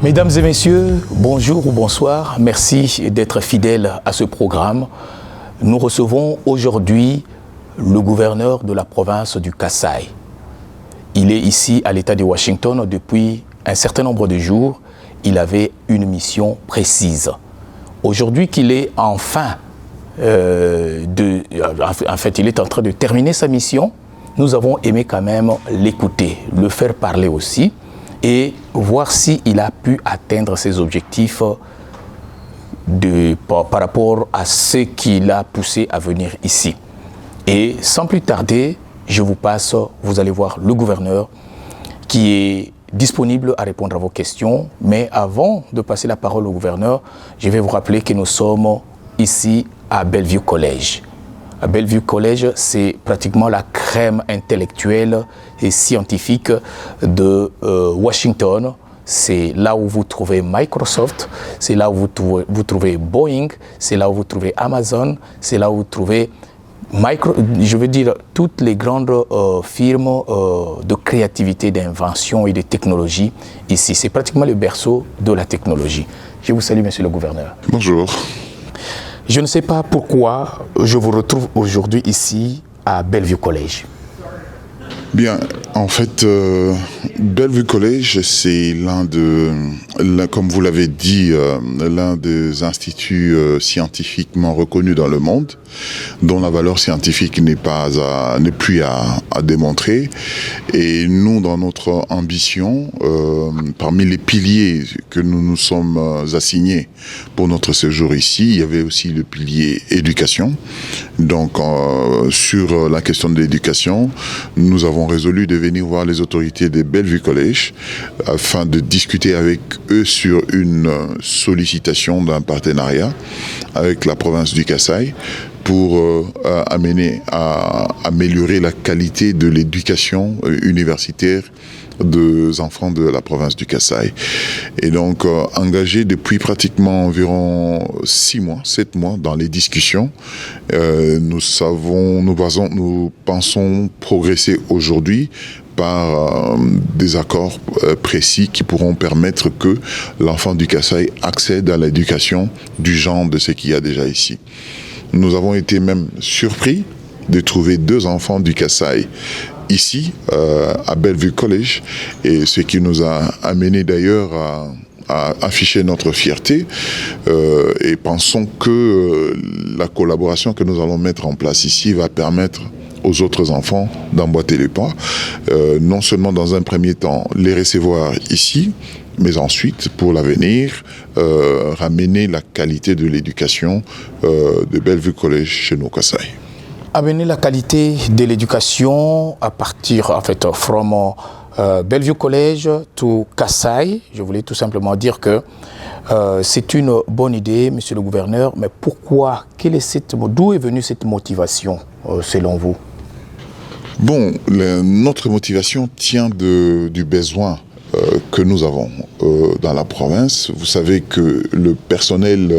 Mesdames et messieurs, bonjour ou bonsoir. Merci d'être fidèles à ce programme. Nous recevons aujourd'hui le gouverneur de la province du Kasaï. Il est ici à l'État de Washington depuis un certain nombre de jours. Il avait une mission précise. Aujourd'hui qu'il est enfin, il est en train de terminer sa mission, nous avons aimé quand même l'écouter, le faire parler aussi, et voir s'il a pu atteindre ses objectifs par rapport à ce qui l'a poussé à venir ici. Et sans plus tarder, je vous passe, vous allez voir le gouverneur qui est disponible à répondre à vos questions. Mais avant de passer la parole au gouverneur, je vais vous rappeler que nous sommes ici à Bellevue College. À Bellevue College, c'est pratiquement la crème intellectuelle et scientifique de Washington. C'est là où vous trouvez Microsoft, c'est là où vous trouvez Boeing, c'est là où vous trouvez Amazon, c'est là où vous trouvez toutes les grandes firmes de créativité, d'invention et de technologie ici. C'est pratiquement le berceau de la technologie. Je vous salue, monsieur le gouverneur. Bonjour. Je ne sais pas pourquoi je vous retrouve aujourd'hui ici à Bellevue College. Bien, en fait, Bellevue College, c'est comme vous l'avez dit, l'un des instituts scientifiquement reconnus dans le monde, dont la valeur scientifique n'est plus à démontrer. Et nous, dans notre ambition, parmi les piliers que nous nous sommes assignés pour notre séjour ici, il y avait aussi le pilier éducation. Donc, sur la question de l'éducation, nous avons résolu de venir voir les autorités de Bellevue College afin de discuter avec eux sur une sollicitation d'un partenariat avec la province du Kasaï pour amener à améliorer la qualité de l'éducation universitaire des enfants de la province du Kasaï. Et donc, engagé depuis pratiquement environ 7 mois dans les discussions, nous pensons progresser aujourd'hui par des accords précis qui pourront permettre que l'enfant du Kasaï accède à l'éducation du genre de ce qu'il y a déjà ici. Nous avons été même surpris de trouver 2 enfants du Kasaï ici, à Bellevue College, et ce qui nous a amené d'ailleurs à afficher notre fierté, et pensons que la collaboration que nous allons mettre en place ici va permettre aux autres enfants d'emboîter les pas, non seulement dans un premier temps les recevoir ici, mais ensuite, pour l'avenir, ramener la qualité de l'éducation de Bellevue College chez nos Kasaï. Amener la qualité de l'éducation à partir, from Bellevue College to Kasaï. Je voulais tout simplement dire que c'est une bonne idée, monsieur le gouverneur, mais pourquoi, d'où est venue cette motivation, selon vous? Bon, notre motivation tient du besoin que nous avons dans la province. Vous savez que le personnel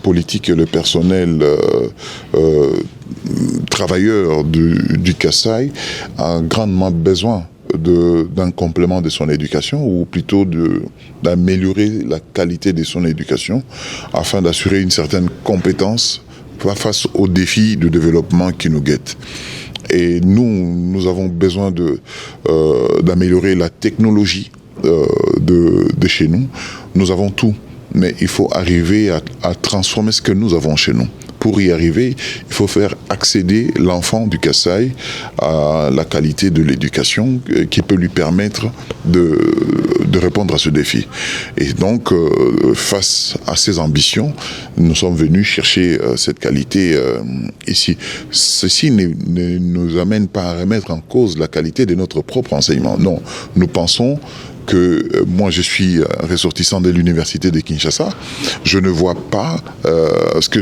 politique et le personnel travailleur du Kasaï a grandement besoin d'un complément de son éducation, ou plutôt d'améliorer la qualité de son éducation afin d'assurer une certaine compétence face aux défis de développement qui nous guettent. Et nous avons besoin d'améliorer la technologie de chez nous. Nous avons tout, mais il faut arriver à transformer ce que nous avons chez nous. Pour y arriver, il faut faire accéder l'enfant du Kasaï à la qualité de l'éducation qui peut lui permettre de répondre à ce défi. Et donc, face à ces ambitions, nous sommes venus chercher cette qualité ici. Ceci ne nous amène pas à remettre en cause la qualité de notre propre enseignement. Non, nous pensons que moi je suis ressortissant de l'université de Kinshasa, je ne vois pas ce que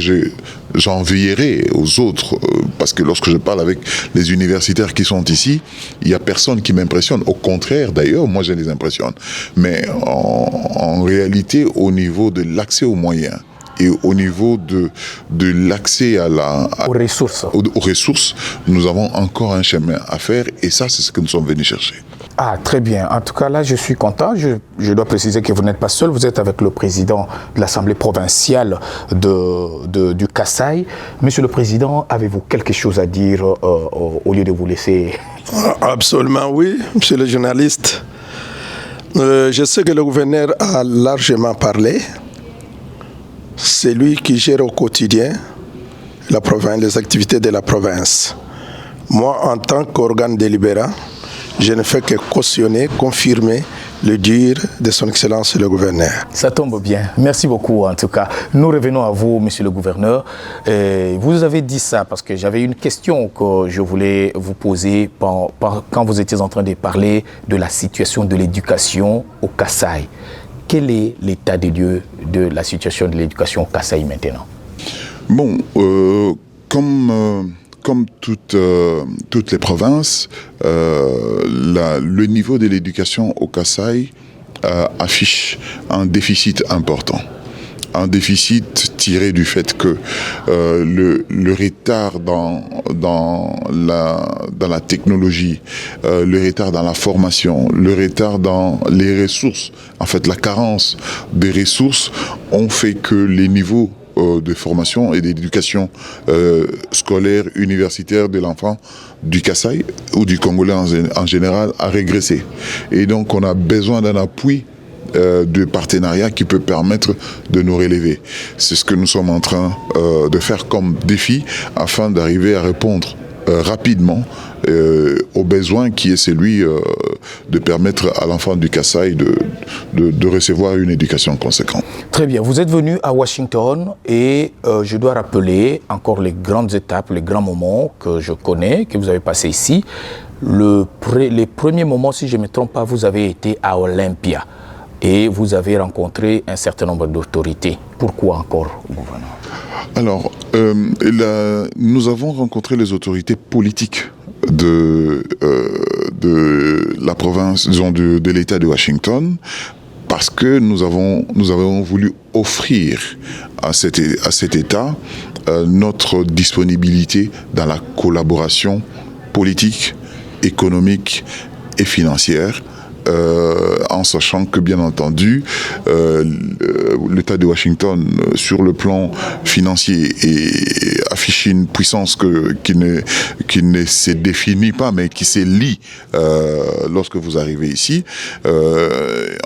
j'envierais aux autres, parce que lorsque je parle avec les universitaires qui sont ici, il n'y a personne qui m'impressionne. Au contraire, d'ailleurs, moi je les impressionne. Mais en réalité, au niveau de l'accès aux moyens, et au niveau de l'accès aux ressources, nous avons encore un chemin à faire, et ça, c'est ce que nous sommes venus chercher. Ah, très bien. En tout cas, là, je suis content. Je dois préciser que vous n'êtes pas seul. Vous êtes avec le président de l'Assemblée provinciale du Kasaï. Monsieur le Président, avez-vous quelque chose à dire au lieu de vous laisser? Absolument oui, monsieur le journaliste. Je sais que le gouverneur a largement parlé. C'est lui qui gère au quotidien la province, les activités de la province. Moi, en tant qu'organe délibérant, je ne fais que cautionner, confirmer le dire de son Excellence le gouverneur. Ça tombe bien. Merci beaucoup en tout cas. Nous revenons à vous, monsieur le gouverneur. Vous avez dit ça parce que j'avais une question que je voulais vous poser quand vous étiez en train de parler de la situation de l'éducation au Kasaï. Quel est l'état des lieux de la situation de l'éducation au Kasaï maintenant? Bon, comme toutes les provinces, le niveau de l'éducation au Kasaï affiche un déficit important. Un déficit tiré du fait que le retard dans la technologie, le retard dans la formation, le retard dans les ressources, en fait la carence des ressources ont fait que les niveaux de formation et d'éducation scolaire, universitaire de l'enfant du Kasaï ou du Congolais en général a régressé. Et donc on a besoin d'un appui de partenariat qui peut permettre de nous relever. C'est ce que nous sommes en train de faire comme défi afin d'arriver à répondre rapidement au besoin qui est celui de permettre à l'enfant du Kasaï de recevoir une éducation conséquente. Très bien. Vous êtes venu à Washington et je dois rappeler encore les grandes étapes, les grands moments que je connais, que vous avez passés ici. Les premiers moments, si je ne me trompe pas, vous avez été à Olympia et vous avez rencontré un certain nombre d'autorités. Pourquoi encore, gouverneur? Alors, nous avons rencontré les autorités politiques de la province, disons, de l'État de Washington, parce que nous avons voulu offrir à cet État notre disponibilité dans la collaboration politique, économique et financière, en sachant que, bien entendu, l'État de Washington, sur le plan financier, affiche une puissance qui ne se définit pas, mais qui se lie lorsque vous arrivez ici.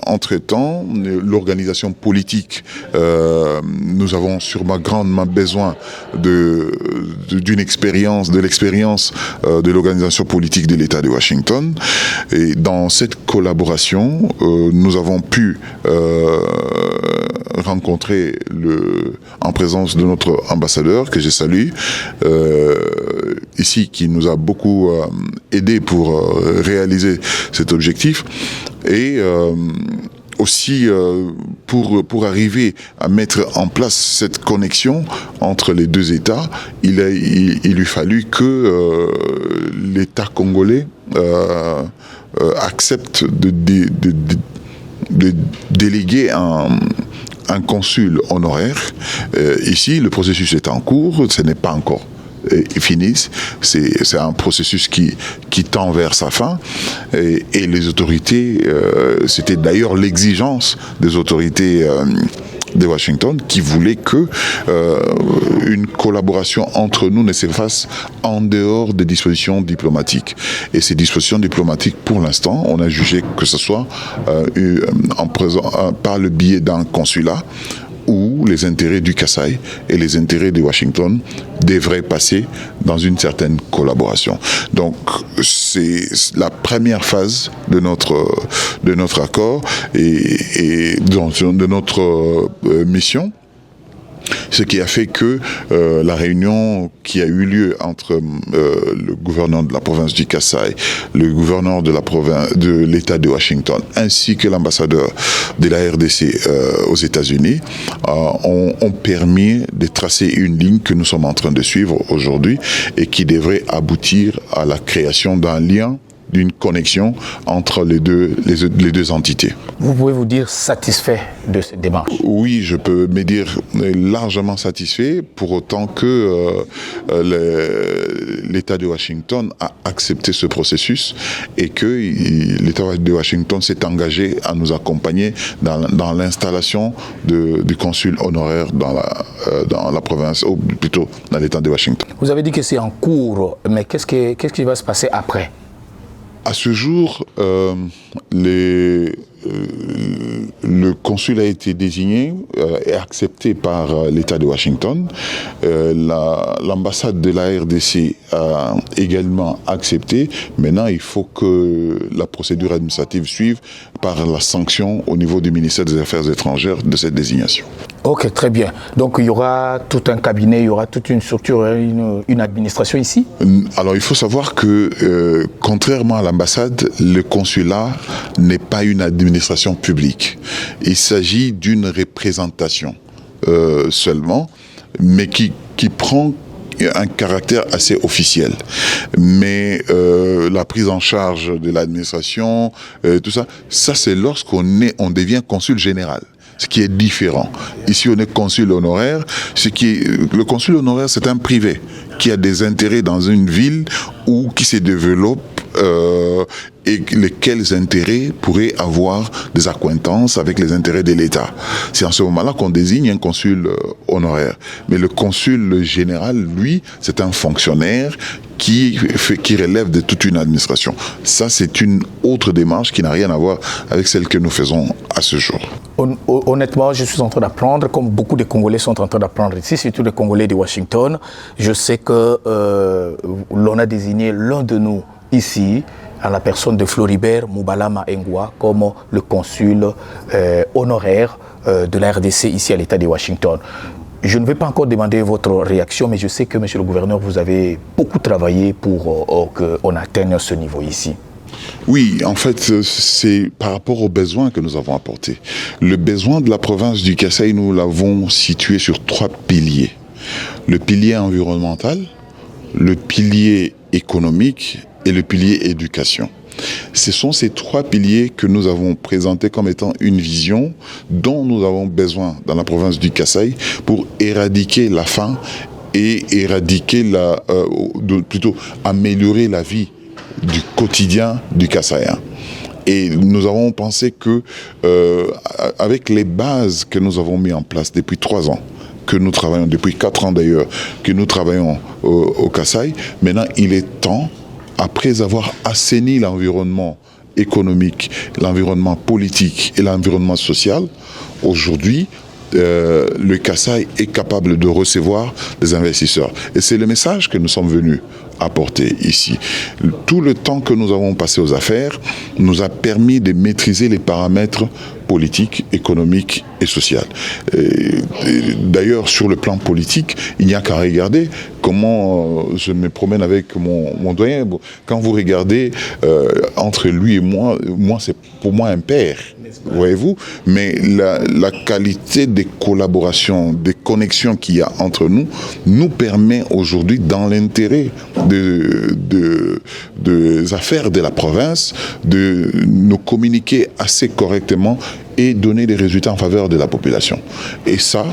Entre-temps, l'organisation politique, nous avons sûrement grandement besoin d'une expérience, de l'expérience de l'organisation politique de l'État de Washington. Et dans cette collaboration, nous avons pu rencontrer en présence de notre ambassadeur, que je salue, ici, qui nous a beaucoup aidé pour réaliser cet objectif. Et aussi pour arriver à mettre en place cette connexion entre les deux États, il lui fallu que l'État congolais accepte de déléguer un consul honoraire. Ici, le processus est en cours, ce n'est pas encore fini, c'est un processus qui tend vers sa fin, et les autorités, c'était d'ailleurs l'exigence des autorités de Washington qui voulait que une collaboration entre nous ne se fasse en dehors des dispositions diplomatiques. Et ces dispositions diplomatiques, pour l'instant, on a jugé que ce soit par le biais d'un consulat où les intérêts du Kasaï et les intérêts de Washington devraient passer dans une certaine collaboration. Donc, c'est la première phase de notre accord et de notre mission. Ce qui a fait que la réunion qui a eu lieu entre le gouverneur de la province du Kasaï, le gouverneur de l'État de Washington, ainsi que l'ambassadeur de la RDC aux États-Unis, ont permis de tracer une ligne que nous sommes en train de suivre aujourd'hui et qui devrait aboutir à la création d'un lien d'une connexion entre les deux entités. Vous pouvez vous dire satisfait de cette démarche? Oui, je peux me dire largement satisfait, pour autant que l'État de Washington a accepté ce processus et que l'État de Washington s'est engagé à nous accompagner dans l'installation du consul honoraire dans la province, ou plutôt dans l'État de Washington. Vous avez dit que c'est en cours, mais qu'est-ce qui va se passer après? À ce jour, le consul a été désigné et accepté par l'État de Washington. L'ambassade de la RDC a également accepté. Maintenant, il faut que la procédure administrative suive par la sanction au niveau du ministère des Affaires étrangères de cette désignation. Ok, très bien. Donc il y aura tout un cabinet, il y aura toute une structure, une administration ici? Alors il faut savoir que, contrairement à l'ambassade, le consulat n'est pas une administration publique. Il s'agit d'une représentation seulement, mais qui prend un caractère assez officiel. Mais la prise en charge de l'administration, tout ça c'est lorsqu'on devient consul général. Ce qui est différent. Ici, on est consul honoraire. Le consul honoraire, c'est un privé qui a des intérêts dans une ville ou qui se développe et lesquels intérêts pourraient avoir des accointances avec les intérêts de l'État. C'est en ce moment-là qu'on désigne un consul honoraire. Mais le consul général, lui, c'est un fonctionnaire qui relève de toute une administration. Ça, c'est une autre démarche qui n'a rien à voir avec celle que nous faisons à ce jour. Honnêtement, je suis en train d'apprendre, comme beaucoup de Congolais sont en train d'apprendre ici, surtout les Congolais de Washington. Je sais que l'on a désigné l'un de nous ici, à la personne de Floribert Moubalama Ngwa, comme le consul honoraire de la RDC ici à l'État de Washington. Je ne vais pas encore demander votre réaction, mais je sais que, monsieur le gouverneur, vous avez beaucoup travaillé pour qu'on atteigne ce niveau ici. Oui, en fait, c'est par rapport aux besoins que nous avons apportés. Le besoin de la province du Kasaï, nous l'avons situé sur 3 piliers. Le pilier environnemental, le pilier économique et le pilier éducation. Ce sont ces 3 piliers que nous avons présentés comme étant une vision dont nous avons besoin dans la province du Kasaï pour éradiquer la faim et plutôt améliorer la vie du quotidien du Kassaïen. Et nous avons pensé que avec les bases que nous avons mis en place depuis 3 ans, que nous travaillons depuis 4 ans d'ailleurs, que nous travaillons au Kasaï, maintenant il est temps, après avoir assaini l'environnement économique, l'environnement politique et l'environnement social, aujourd'hui, le Kasaï est capable de recevoir des investisseurs. Et c'est le message que nous sommes venus apporter ici. Tout le temps que nous avons passé aux affaires nous a permis de maîtriser les paramètres politiques, économiques et sociaux. D'ailleurs, sur le plan politique, il n'y a qu'à regarder comment je me promène avec mon doyen. Quand vous regardez entre lui et moi c'est pour moi un père. Voyez-vous, mais la qualité des collaborations, des connexions qu'il y a entre nous, nous permet aujourd'hui, dans l'intérêt des affaires de la province, de nous communiquer assez correctement et donner des résultats en faveur de la population. Et ça,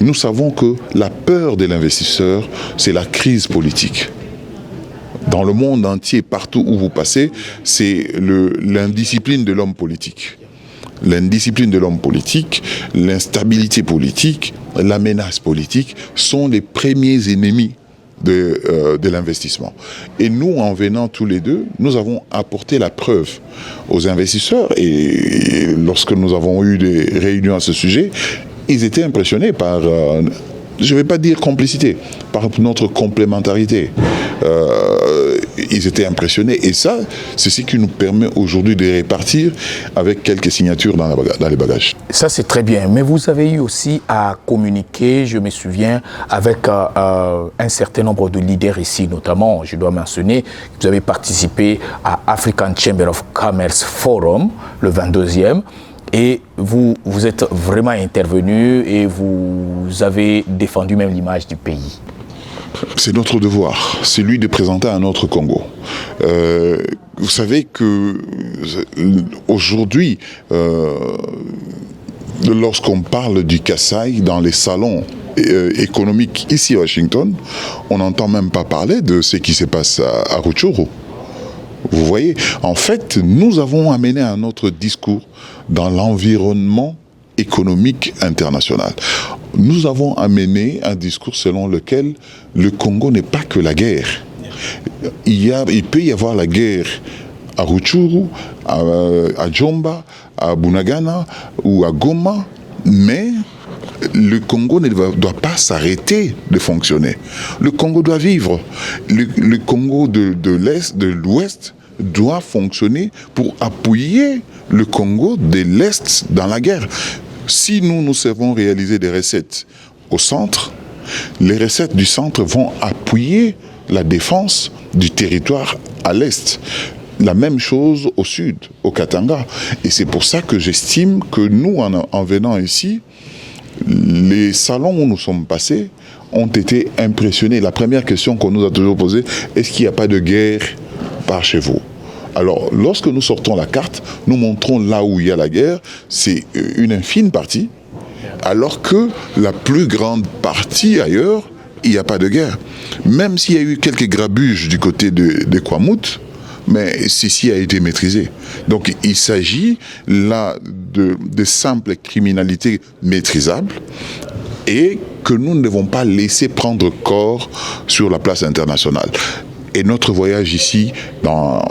nous savons que la peur de l'investisseur, c'est la crise politique. Dans le monde entier, partout où vous passez, c'est l'indiscipline de l'homme politique. L'indiscipline de l'homme politique, l'instabilité politique, la menace politique sont les premiers ennemis de l'investissement. Et nous, en venant tous les deux, nous avons apporté la preuve aux investisseurs. Et lorsque nous avons eu des réunions à ce sujet, ils étaient impressionnés par, je ne vais pas dire complicité, par notre complémentarité. Ils étaient impressionnés. Et ça, c'est ce qui nous permet aujourd'hui de répartir avec quelques signatures dans les bagages. Ça, c'est très bien. Mais vous avez eu aussi à communiquer, je me souviens, avec un certain nombre de leaders ici, notamment, je dois mentionner, que vous avez participé à African Chamber of Commerce Forum, le 22e. Et vous êtes vraiment intervenu et vous avez défendu même l'image du pays. C'est notre devoir, c'est lui de présenter un autre Congo. Vous savez que aujourd'hui, lorsqu'on parle du Kasaï dans les salons économiques ici à Washington, on n'entend même pas parler de ce qui se passe à Rutshuru. Vous voyez, en fait, nous avons amené un autre discours dans l'environnement économique international. Nous avons amené un discours selon lequel le Congo n'est pas que la guerre. Il peut y avoir la guerre à Rutshuru, à Djomba, à Bunagana ou à Goma, mais le Congo ne doit pas s'arrêter de fonctionner. Le Congo doit vivre. Le Congo de l'Ouest doit fonctionner pour appuyer le Congo de l'Est dans la guerre. Si nous savons réaliser des recettes au centre, les recettes du centre vont appuyer la défense du territoire à l'Est. La même chose au sud, au Katanga. Et c'est pour ça que j'estime que nous, en venant ici, les salons où nous sommes passés ont été impressionnés. La première question qu'on nous a toujours posée, est-ce qu'il n'y a pas de guerre par chez vous ? Alors, lorsque nous sortons la carte, nous montrons là où il y a la guerre, c'est une infime partie, alors que la plus grande partie ailleurs, il n'y a pas de guerre. Même s'il y a eu quelques grabuges du côté de Kwamouth, mais ceci a été maîtrisé. Donc il s'agit là de simples criminalités maîtrisables et que nous ne devons pas laisser prendre corps sur la place internationale. Et notre voyage ici, dans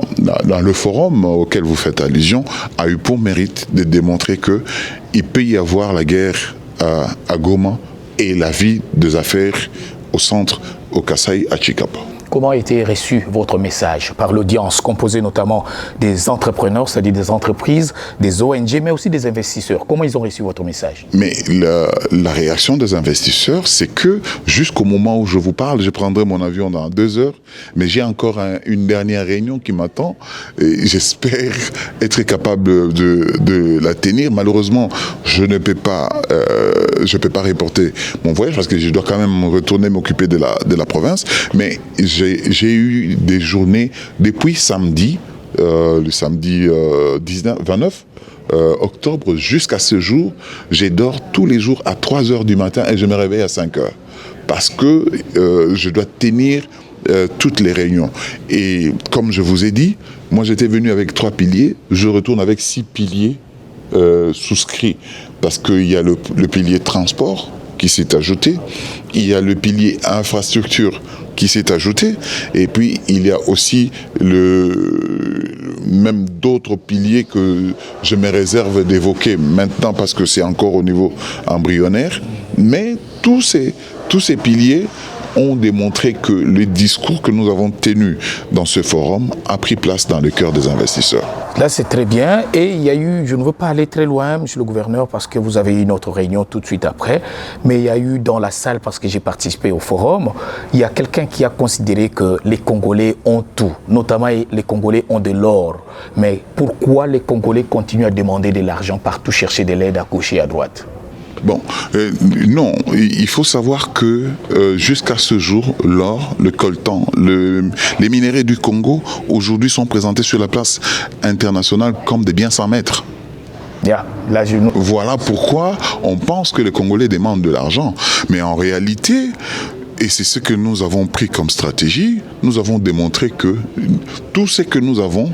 le forum auquel vous faites allusion, a eu pour mérite de démontrer qu'il peut y avoir la guerre à Goma et la vie des affaires au centre, au Kasaï, à Chikapa. Comment a été reçu votre message par l'audience, composée notamment des entrepreneurs, c'est-à-dire des entreprises, des ONG, mais aussi des investisseurs? Comment ils ont reçu votre message? Mais la réaction des investisseurs, c'est que jusqu'au moment où je vous parle, je prendrai mon avion dans 2 heures, mais j'ai encore une dernière réunion qui m'attend et j'espère être capable de la tenir. Malheureusement, je ne peux pas reporter mon voyage parce que je dois quand même retourner m'occuper de la province, mais j'ai eu des journées depuis samedi, le samedi 29 octobre jusqu'à ce jour. Je dors tous les jours à 3 heures du matin et je me réveille à 5 heures parce que je dois tenir toutes les réunions. Et comme je vous ai dit, moi j'étais venu avec 3 piliers, je retourne avec 6 piliers souscrits parce qu'il y a le pilier transport qui s'est ajouté, il y a le pilier infrastructure qui s'est ajouté, et puis il y a aussi même d'autres piliers que je me réserve d'évoquer maintenant parce que c'est encore au niveau embryonnaire, mais tous ces piliers ont démontré que le discours que nous avons tenu dans ce forum a pris place dans le cœur des investisseurs. Là, c'est très bien. Et il y a eu, je ne veux pas aller très loin, monsieur le gouverneur, parce que vous avez eu une autre réunion tout de suite après, mais il y a eu dans la salle, parce que j'ai participé au forum, il y a quelqu'un qui a considéré que les Congolais ont tout, notamment les Congolais ont de l'or. Mais pourquoi les Congolais continuent à demander de l'argent partout, chercher de l'aide à gauche et à droite? Bon, non, il faut savoir que jusqu'à ce jour, l'or, le coltan, les minéraux du Congo, aujourd'hui sont présentés sur la place internationale comme des biens sans maître. Yeah, voilà pourquoi on pense que les Congolais demandent de l'argent. Mais en réalité, et c'est ce que nous avons pris comme stratégie, nous avons démontré que tout ce que nous avons,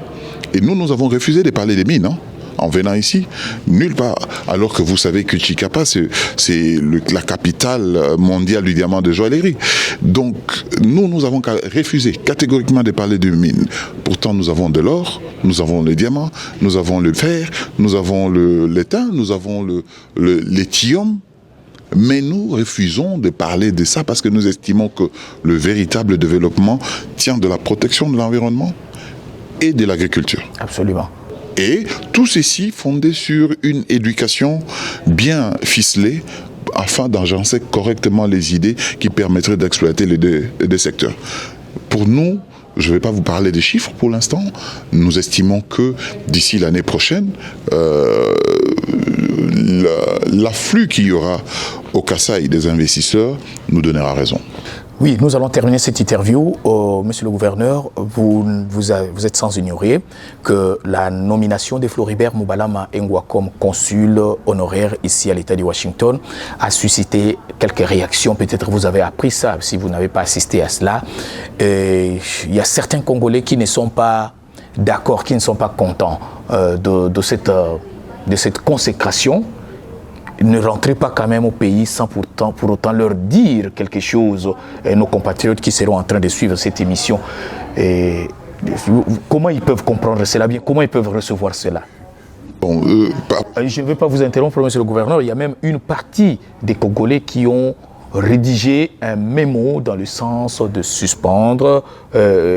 et nous avons refusé de parler des mines, hein, en venant ici, nulle part. Alors que vous savez que Chikapa, c'est la capitale mondiale du diamant de joaillerie. Donc, nous avons refusé catégoriquement de parler de mines. Pourtant, nous avons de l'or, nous avons le diamant, nous avons le fer, nous avons l'étain, nous avons le lithium. Mais nous refusons de parler de ça parce que nous estimons que le véritable développement tient de la protection de l'environnement et de l'agriculture. Absolument. Et tout ceci fondé sur une éducation bien ficelée afin d'agencer correctement les idées qui permettraient d'exploiter les deux secteurs. Pour nous, je ne vais pas vous parler des chiffres pour l'instant, nous estimons que d'ici l'année prochaine, l'afflux qu'il y aura au Kasaï des investisseurs nous donnera raison. Oui, nous allons terminer cette interview. Monsieur le gouverneur, vous êtes sans ignorer que la nomination de Floribert Moubalama Engwa comme consul honoraire ici à l'État de Washington a suscité quelques réactions. Peut-être vous avez appris ça si vous n'avez pas assisté à cela. Il y a certains Congolais qui ne sont pas d'accord, qui ne sont pas contents de cette consécration. Ne rentrez pas quand même au pays sans pour autant leur dire quelque chose, nos compatriotes qui seront en train de suivre cette émission. Comment ils peuvent comprendre cela bien? Comment ils peuvent recevoir cela? Bon, je ne vais pas vous interrompre, monsieur le gouverneur. Il y a même une partie des Congolais qui ont rédigé un mémo dans le sens de suspendre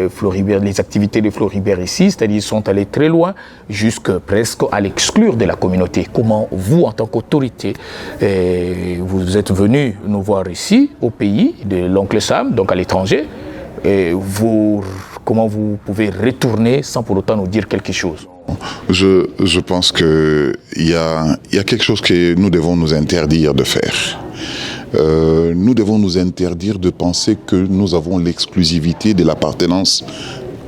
Floribert, les activités de Floribert ici, c'est-à-dire ils sont allés très loin, jusque presque à l'exclure de la communauté. Comment vous, en tant qu'autorité, vous êtes venu nous voir ici, au pays de l'oncle Sam, donc à l'étranger, comment vous pouvez retourner sans pour autant nous dire quelque chose? Je pense qu'il y a quelque chose que nous devons nous interdire de faire. Nous devons nous interdire de penser que nous avons l'exclusivité de l'appartenance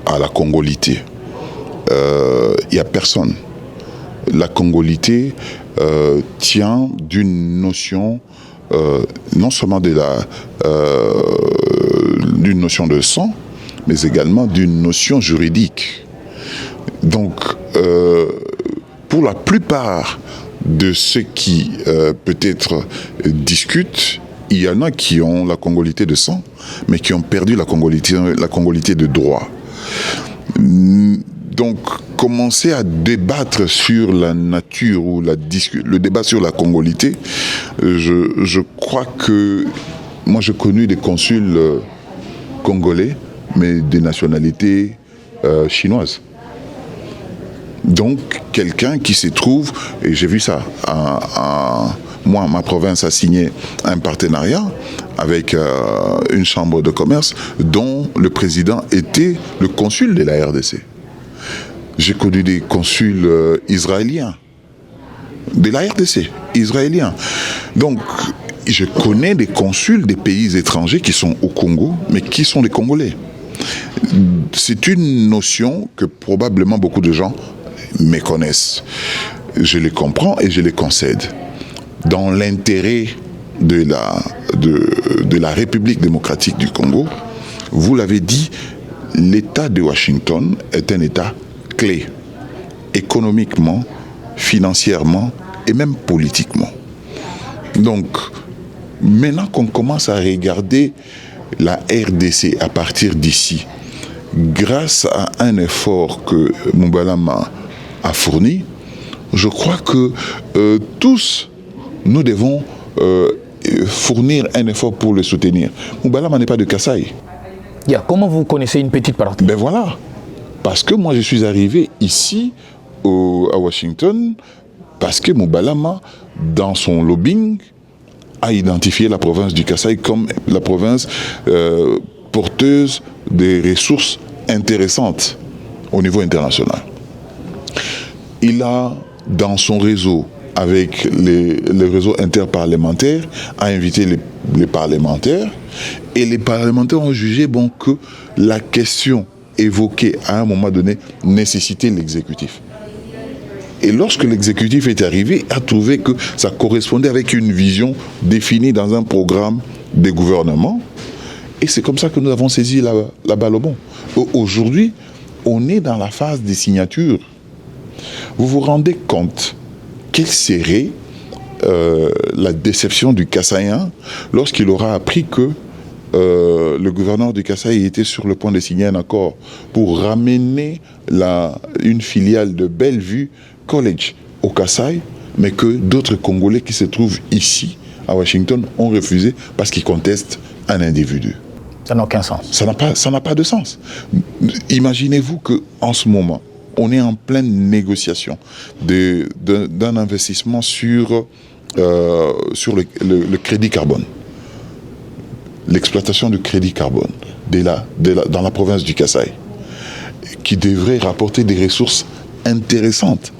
à la congolité. Il n'y a personne. La congolité tient d'une notion, non seulement d'une notion de sang, mais également d'une notion juridique. Donc, pour la plupart de ceux qui peut-être discutent, il y en a qui ont la congolité de sang, mais qui ont perdu la congolité de droit. Donc, commencer à débattre sur la nature ou le débat sur la congolité, je crois que moi j'ai connu des consuls congolais, mais des nationalités chinoises. Donc, quelqu'un qui se trouve, et j'ai vu ça, moi, ma province a signé un partenariat avec une chambre de commerce dont le président était le consul de la RDC. J'ai connu des consuls israéliens, de la RDC, israéliens. Donc, je connais des consuls des pays étrangers qui sont au Congo, mais qui sont des Congolais. C'est une notion que probablement beaucoup de gens méconnaissent. Je les comprends et je les concède. Dans l'intérêt de la République démocratique du Congo, vous l'avez dit, l'État de Washington est un État clé, économiquement, financièrement et même politiquement. Donc, maintenant qu'on commence à regarder la RDC à partir d'ici, grâce à un effort que Moubalama a fourni, je crois que tous, nous devons fournir un effort pour le soutenir. Moubalama n'est pas de Kasaï. Comment vous connaissez une petite partie? Ben voilà, parce que moi je suis arrivé ici à Washington parce que Moubalama, dans son lobbying, a identifié la province du Kasaï comme la province porteuse des ressources intéressantes au niveau international. Il a, dans son réseau, avec les réseaux interparlementaires, a invité les parlementaires, et les parlementaires ont jugé que la question évoquée à un moment donné nécessitait l'exécutif. Et lorsque l'exécutif est arrivé, a trouvé que ça correspondait avec une vision définie dans un programme des gouvernements. Et c'est comme ça que nous avons saisi la balle au bon. Aujourd'hui, on est dans la phase des signatures. Vous vous rendez compte quelle serait la déception du Kassaïen lorsqu'il aura appris que le gouverneur du Kasaï était sur le point de signer un accord pour ramener une filiale de Bellevue College au Kasaï, mais que d'autres Congolais qui se trouvent ici, à Washington, ont refusé parce qu'ils contestent un individu. Ça n'a aucun sens. Ça n'a pas de sens. Imaginez-vous qu'en ce moment, on est en pleine négociation d'un investissement sur le crédit carbone. L'exploitation du crédit carbone dans la province du Kasaï, qui devrait rapporter des ressources intéressantes.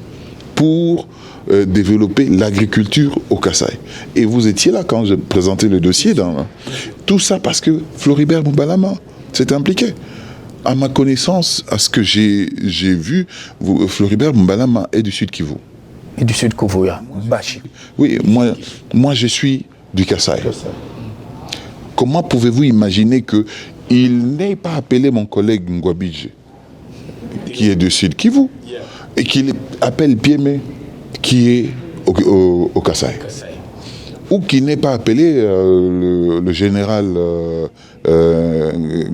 pour développer l'agriculture au Kasaï. Et vous étiez là quand je présentais le dossier. Tout ça parce que Floribert Moubalama s'est impliqué. À ma connaissance, à ce que j'ai vu, Floribert Moubalama est du Sud Kivu. Et du Sud Kivu, Bachi. Oui, moi je suis du Kasaï. Comment pouvez-vous imaginer qu'il n'ait pas appelé mon collègue Ngwabidje, qui est du Sud Kivu, et qu'il appelle Piémé, qui est au Kasaï. Ou qu'il n'ait pas appelé le général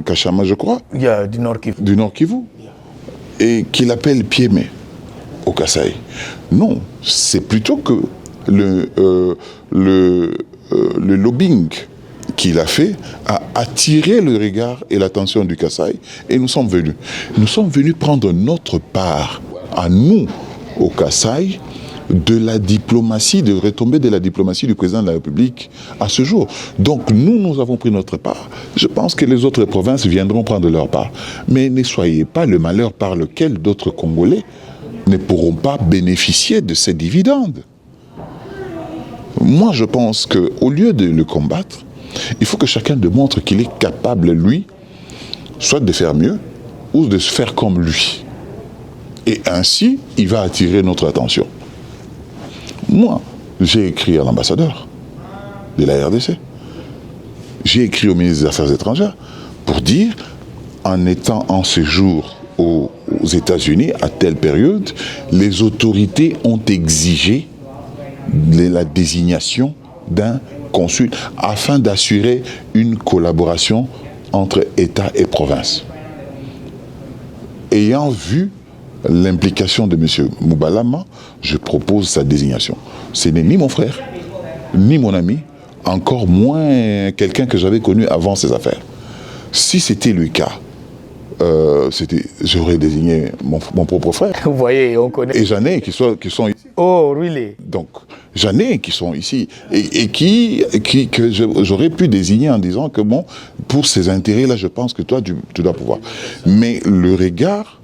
Kachama, je crois, du Nord Kivu. Du Nord Kivu. Et qu'il appelle Piémé au Kasaï. Non, c'est plutôt que le lobbying qu'il a fait a attiré le regard et l'attention du Kasaï, et nous sommes venus. Nous sommes venus prendre notre part à nous, au Kasaï, de la diplomatie, de retombées de la diplomatie du président de la République à ce jour. Donc nous avons pris notre part. Je pense que les autres provinces viendront prendre leur part. Mais ne soyez pas le malheur par lequel d'autres Congolais ne pourront pas bénéficier de ces dividendes. Moi, je pense qu'au lieu de le combattre, il faut que chacun démontre qu'il est capable, lui, soit de faire mieux ou de se faire comme lui. Et ainsi, il va attirer notre attention. Moi, j'ai écrit à l'ambassadeur de la RDC. J'ai écrit au ministre des Affaires étrangères pour dire, en étant en séjour aux États-Unis à telle période, les autorités ont exigé la désignation d'un consul afin d'assurer une collaboration entre État et province. Ayant vu l'implication de M. Moubalama, je propose sa désignation. Ce n'est ni mon frère, ni mon ami, encore moins quelqu'un que j'avais connu avant ces affaires. Si c'était le cas, j'aurais désigné mon propre frère. Vous voyez, on connaît. Et j'en ai qui sont ici. Oh, really? Donc, j'en ai qui sont ici et que j'aurais pu désigner en disant que bon, pour ces intérêts-là, je pense que toi, tu dois pouvoir. Mais le regard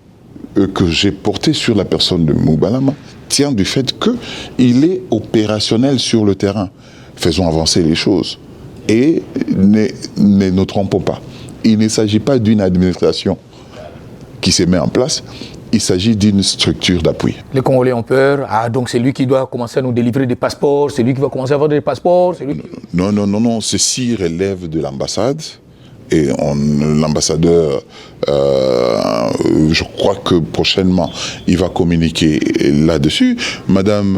que j'ai porté sur la personne de Moubalama tient du fait qu'il est opérationnel sur le terrain. Faisons avancer les choses. Et ne nous trompons pas. Il ne s'agit pas d'une administration qui se met en place, il s'agit d'une structure d'appui. Les Congolais ont peur. Ah, donc c'est lui qui doit commencer à nous délivrer des passeports, c'est lui qui va commencer à avoir des passeports. Non, ceci relève de l'ambassade. Et l'ambassadeur, je crois que prochainement, il va communiquer là-dessus. Madame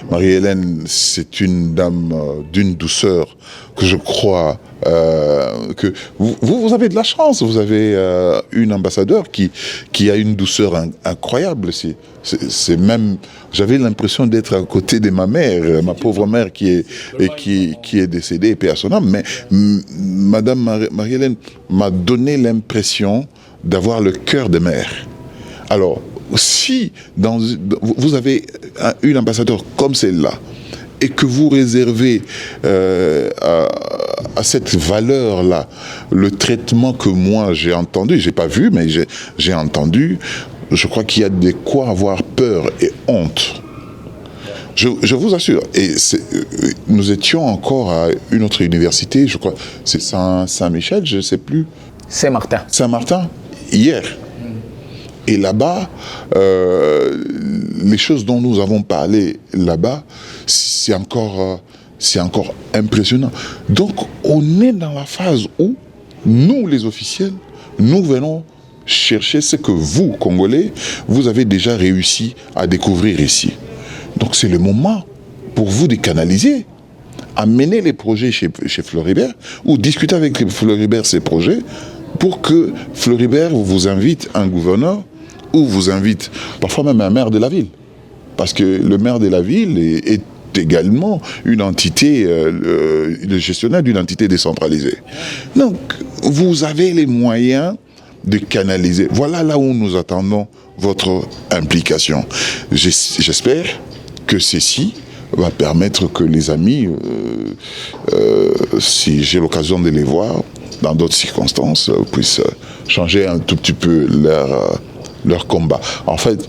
Marie-Hélène, c'est une dame d'une douceur que je crois que vous avez de la chance. Vous avez une ambassadeur qui a une douceur incroyable. C'est même, j'avais l'impression d'être à côté de ma mère, ma pauvre mère qui est décédée, paix à son âme. Mais Madame Marie-Hélène m'a donné l'impression d'avoir le cœur de mère. Alors, si vous avez une ambassadeur comme celle-là, et que vous réservez à cette valeur-là le traitement que moi j'ai entendu, j'ai pas vu, mais j'ai entendu, je crois qu'il y a de quoi avoir peur et honte. Je vous assure. Et nous étions encore à une autre université, je crois, c'est Saint-Michel, je ne sais plus. Saint-Martin. Saint-Martin, hier. Et là-bas, les choses dont nous avons parlé là-bas, c'est encore impressionnant. Donc, on est dans la phase où, nous, les officiels, nous venons chercher ce que vous, Congolais, vous avez déjà réussi à découvrir ici. Donc, c'est le moment pour vous de canaliser, amener les projets chez Floribert, ou discuter avec Floribert ces projets, pour que Floribert vous invite un gouverneur, ou vous invite parfois même un maire de la ville. Parce que le maire de la ville est également une entité, le gestionnaire d'une entité décentralisée. Donc, vous avez les moyens de canaliser. Voilà là où nous attendons votre implication. J'espère que ceci va permettre que les amis, si j'ai l'occasion de les voir dans d'autres circonstances, puissent changer un tout petit peu leur combat. En fait,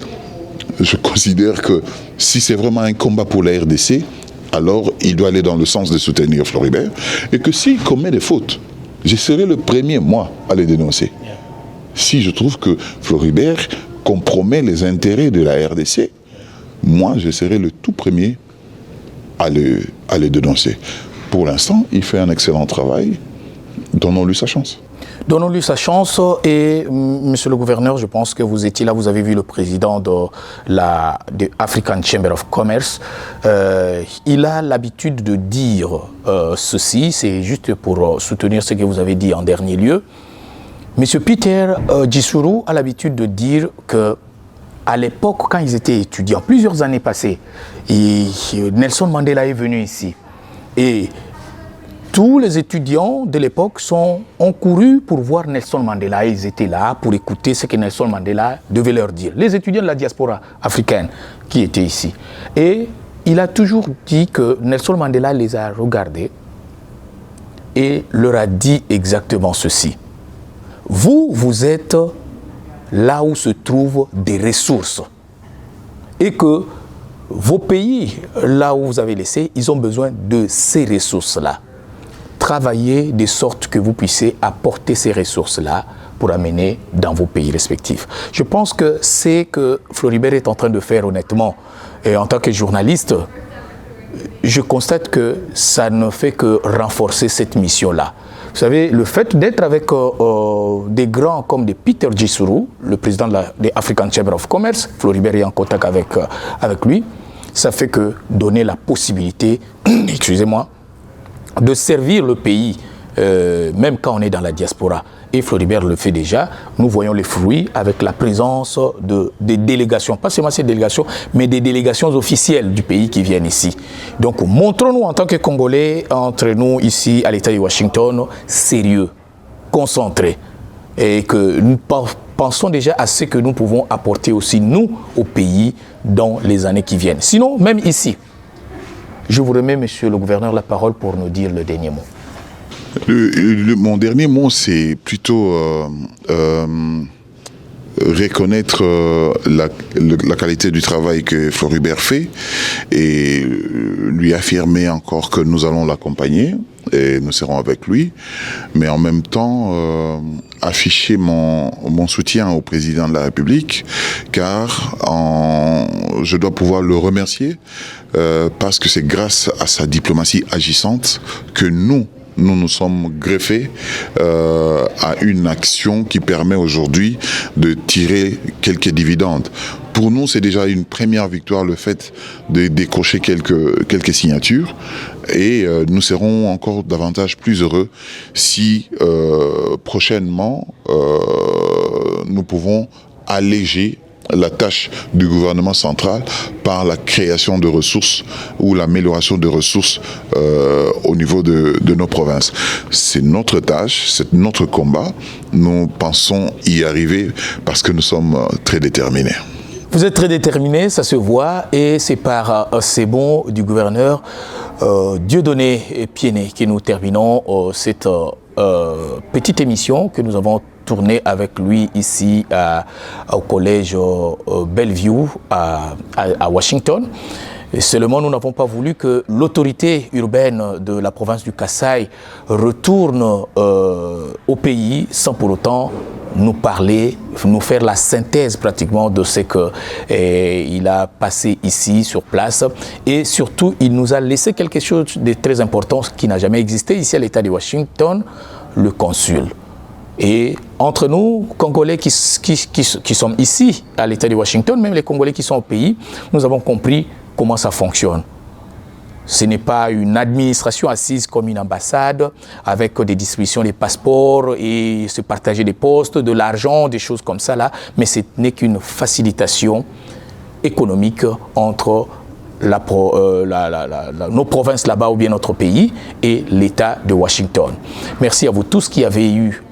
je considère que si c'est vraiment un combat pour la RDC, alors il doit aller dans le sens de soutenir Floribert, et que s'il commet des fautes, je serai le premier, moi, à les dénoncer. Si je trouve que Floribert compromet les intérêts de la RDC, moi, je serai le tout premier à les dénoncer. Pour l'instant, il fait un excellent travail. Donnons-lui sa chance. Donnons-lui sa chance. Et monsieur le gouverneur, je pense que vous étiez là, vous avez vu le président de African Chamber of Commerce. Il a l'habitude de dire ceci, c'est juste pour soutenir ce que vous avez dit en dernier lieu. Monsieur Peter Gisuru a l'habitude de dire que à l'époque, quand ils étaient étudiants, plusieurs années passées, Nelson Mandela est venu ici. Et tous les étudiants de l'époque ont couru pour voir Nelson Mandela. Ils étaient là pour écouter ce que Nelson Mandela devait leur dire. Les étudiants de la diaspora africaine qui étaient ici. Et il a toujours dit que Nelson Mandela les a regardés et leur a dit exactement ceci. Vous êtes là où se trouvent des ressources. Et que vos pays, là où vous avez laissé, ils ont besoin de ces ressources-là. Travaillez de sorte que vous puissiez apporter ces ressources-là pour amener dans vos pays respectifs. Je pense que c'est que Floribert est en train de faire honnêtement. Et en tant que journaliste, je constate que ça ne fait que renforcer cette mission-là. Vous savez, le fait d'être avec des grands comme des Peter Gisuru, le président de African Chamber of Commerce, Floribert est en contact avec lui, ça fait que donner la possibilité, excusez-moi, de servir le pays, même quand on est dans la diaspora. Et Floribert le fait déjà. Nous voyons les fruits avec la présence des délégations, pas seulement ces délégations, mais des délégations officielles du pays qui viennent ici. Donc, montrons-nous en tant que Congolais, entre nous ici à l'État de Washington, sérieux, concentrés, et que nous pensons déjà à ce que nous pouvons apporter aussi, nous, au pays, dans les années qui viennent. Sinon, même ici, je vous remets, monsieur le gouverneur, la parole pour nous dire le dernier mot. Mon dernier mot, c'est plutôt reconnaître la qualité du travail que Floribert fait et lui affirmer encore que nous allons l'accompagner et nous serons avec lui, mais en même temps afficher mon soutien au président de la République, car je dois pouvoir le remercier parce que c'est grâce à sa diplomatie agissante que nous sommes greffés à une action qui permet aujourd'hui de tirer quelques dividendes. Pour nous, c'est déjà une première victoire, le fait de décrocher quelques signatures. Et nous serons encore davantage plus heureux si prochainement nous pouvons alléger la tâche du gouvernement central par la création de ressources ou l'amélioration de ressources au niveau de nos provinces. C'est notre tâche, c'est notre combat. Nous pensons y arriver parce que nous sommes très déterminés. Vous êtes très déterminés, ça se voit, et c'est par ces bons du gouverneur Dieudonné Piéné que nous terminons cette petite émission que nous avons tournée avec lui ici au collège Bellevue à Washington. Et seulement, nous n'avons pas voulu que l'autorité urbaine de la province du Kasaï retourne au pays sans pour autant nous parler, nous faire la synthèse pratiquement de ce qu'il a passé ici sur place. Et surtout, il nous a laissé quelque chose de très important qui n'a jamais existé ici à l'État de Washington, le consul. Et entre nous, Congolais qui sommes ici à l'État de Washington, même les Congolais qui sont au pays, nous avons compris comment ça fonctionne. Ce n'est pas une administration assise comme une ambassade avec des distributions des passeports et se partager des postes, de l'argent, des choses comme ça là, mais ce n'est qu'une facilitation économique entre nos provinces là-bas ou bien notre pays et l'État de Washington. Merci à vous tous qui avez eu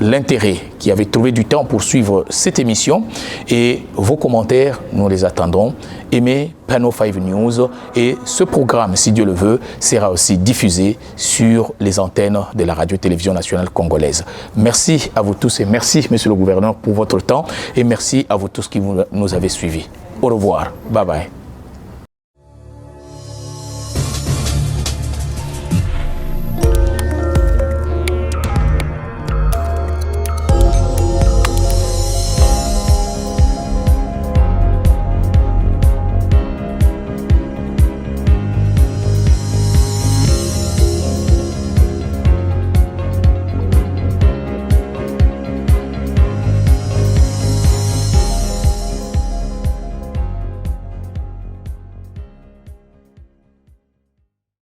l'intérêt, qui avait trouvé du temps pour suivre cette émission, et vos commentaires, nous les attendons. Aimez Panneau 5 News, et ce programme, si Dieu le veut, sera aussi diffusé sur les antennes de la radio-télévision nationale congolaise. Merci à vous tous et merci, monsieur le gouverneur, pour votre temps, et merci à vous tous qui nous avez suivis. Au revoir. Bye bye.